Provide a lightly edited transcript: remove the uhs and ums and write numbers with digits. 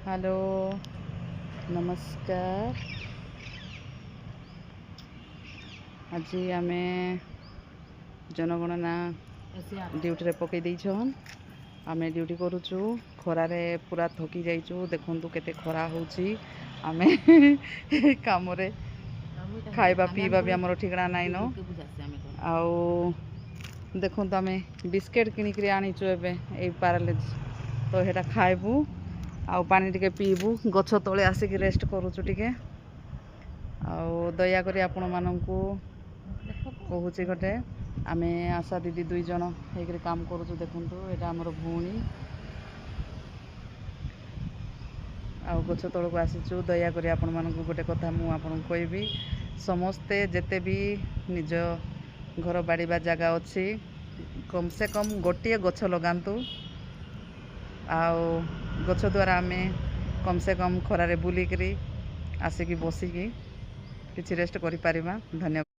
Hello नमस्कार। आज आम जनगणना ड्यूटी रे पकई देछन। आम ड्यूटी करुचु खरारे पूरा थकी जाइचु। देखंतु केते खरा होची। आमे काम रे खाइबा पीवा भी हमर ठिकना नाइ न। आउ देखंतु आमे बिस्किट किनिकरी आनिचु एबे ए पारालेज तो हेटा खाइबू। आउ पानी टिके पीबू। गछ तले आसिक रेस्ट करुचु टिके। आउ दया करी आपण माननकु कहूची गटे आमे आशा दीदी दुई जन हेकरी काम करुचु। देखंतु एटा हमर भूणी। आउ गछ तलକୁ आसिचु। दया करी आपण माननकु गोटे कथा मु आपण कहबी, समस्ते जेते भी निज घर बाड़ीबा जगह अछि कम से कम गोटे गछ लगांतु। आउ गछ द्वारा आमे कम से कम खरारे बुलिकरी आसिकी बसिकी किछि रेस्ट करि पारिबा। धन्यवाद।